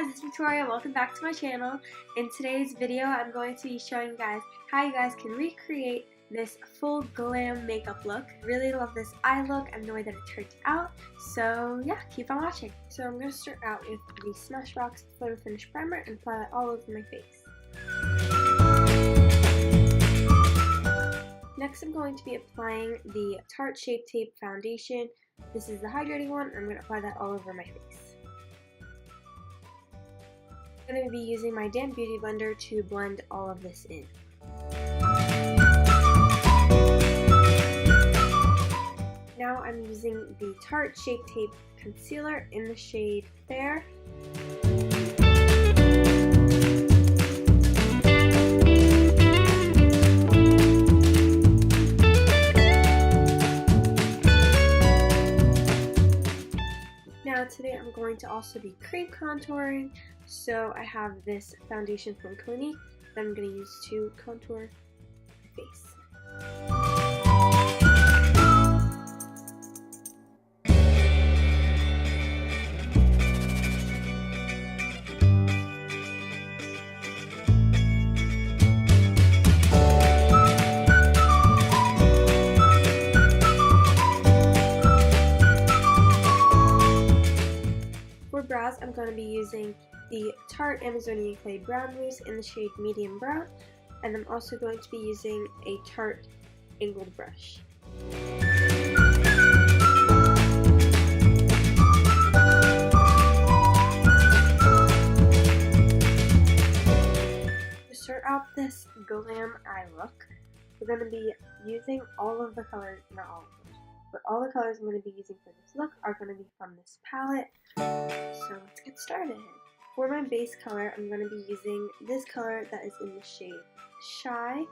guys, it's Victoria. Welcome back to my channel. In today's video, I'm going to be showing you guys how you guys can recreate this full glam makeup look. Really love this eye look and the way that it turned out. So yeah, keep on watching. So I'm going to start out with the Smashbox Photo Finish Primer and apply that all over my face. Next, I'm going to be applying the Tarte Shape Tape Foundation. This is the hydrating one. I'm going to apply that all over my face. I'm going to be using my damp beauty blender to blend all of this in. Now I'm using the Tarte Shape Tape Concealer in the shade Fair. Now today I'm going to also be cream contouring, so I have this foundation from Clinique that I'm going to use to contour my face. For brows, I'm going to be using the Tarte Amazonian Clay Brown Mousse in the shade Medium Brown, and I'm also going to be using a Tarte angled brush. To start out this glam eye look, we're going to be using all of the colors, not all of them, but all the colors I'm going to be using for this look are going to be from this palette. So let's get started. For my base color, I'm going to be using this color that is in the shade Shy,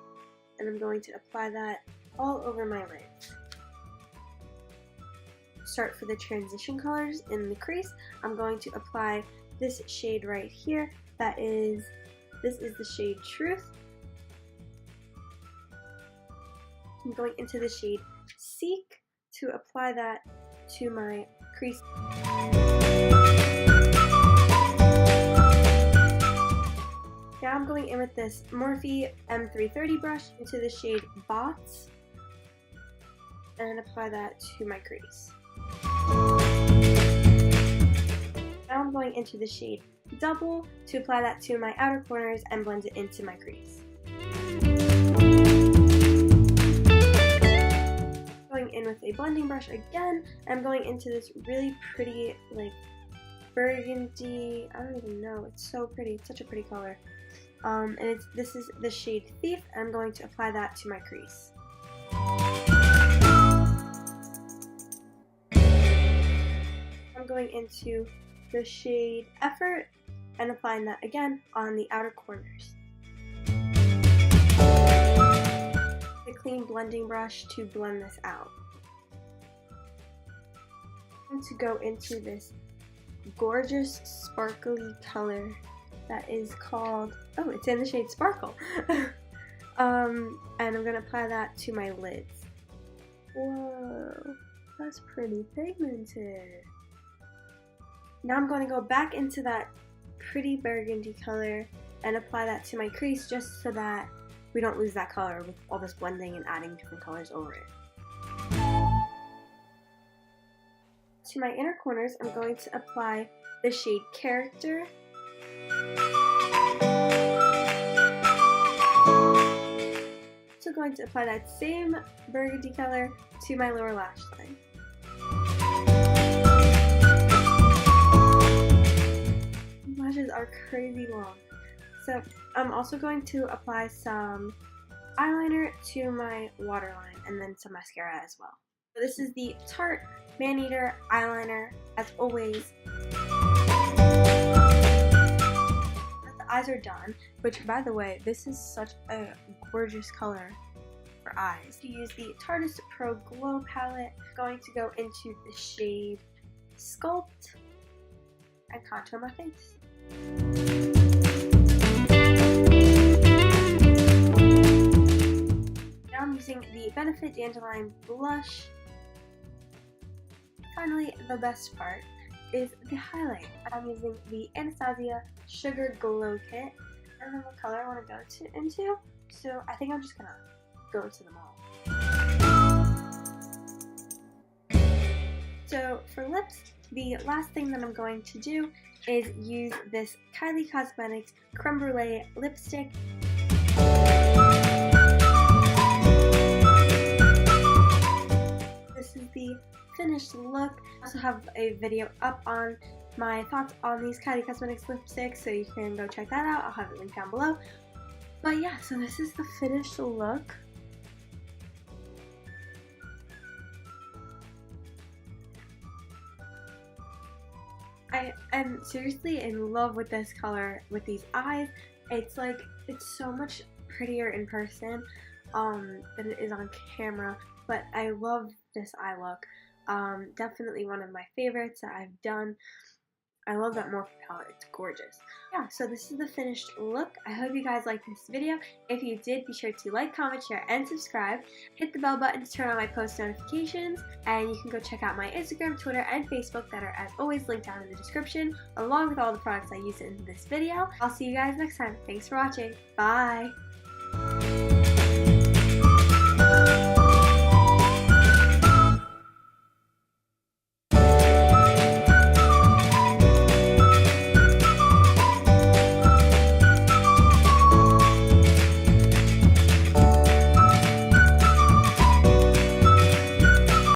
and I'm going to apply that all over my lids. Start for the transition colors in the crease. I'm going to apply this shade right here. This is the shade Truth. I'm going into the shade Seek to apply that to my crease. Now I'm going in with this Morphe M330 brush into the shade Bots and apply that to my crease. Now I'm going into the shade Double to apply that to my outer corners and blend it into my crease. Going in with a blending brush again, I'm going into this really pretty, like, burgundy, I don't even know, it's so pretty, it's such a pretty color. And this is the shade Thief, and I'm going to apply that to my crease. I'm going into the shade Effort and applying that again on the outer corners. A clean blending brush to blend this out. I'm going to go into this gorgeous sparkly color that is called, oh, it's in the shade Sparkle. And I'm going to apply that to my lids. Whoa, that's pretty pigmented. Now I'm going to go back into that pretty burgundy color and apply that to my crease just so that we don't lose that color with all this blending and adding different colors over it. To my inner corners, I'm going to apply the shade Character. Also going to apply that same burgundy color to my lower lash line. Lashes are crazy long. So I'm also going to apply some eyeliner to my waterline and then some mascara as well. So this is the Tarte Maneater eyeliner, as always. The eyes are done, which, by the way, this is such a gorgeous color for eyes. To use the Tartist Pro Glow palette, I'm going to go into the shade Sculpt and contour my face. Now I'm using the Dandelion blush. Finally, the best part, is the highlight. I'm using the Anastasia Sugar Glow Kit. I don't know what color I want to go into, so I think I'm just gonna go into them all. So for lips, the last thing that I'm going to do is use this Kylie Cosmetics Creme Brûlée lipstick. This is the finished look. I also have a video up on my thoughts on these Kylie Cosmetics lipsticks, so you can go check that out. I'll have it linked down below. But yeah, so this is the finished look. I am seriously in love with this color, with these eyes. It's so much prettier in person than it is on camera, but I love this eye look. Definitely one of my favorites that I've done. I love that Morphe palette, it's gorgeous. Yeah, so this is the finished look. I hope you guys liked this video. If you did, be sure to like, comment, share, and subscribe. Hit the bell button to turn on my post notifications, and you can go check out my Instagram, Twitter, and Facebook that are, as always, linked down in the description, along with all the products I used in this video. I'll see you guys next time. Thanks for watching. Bye!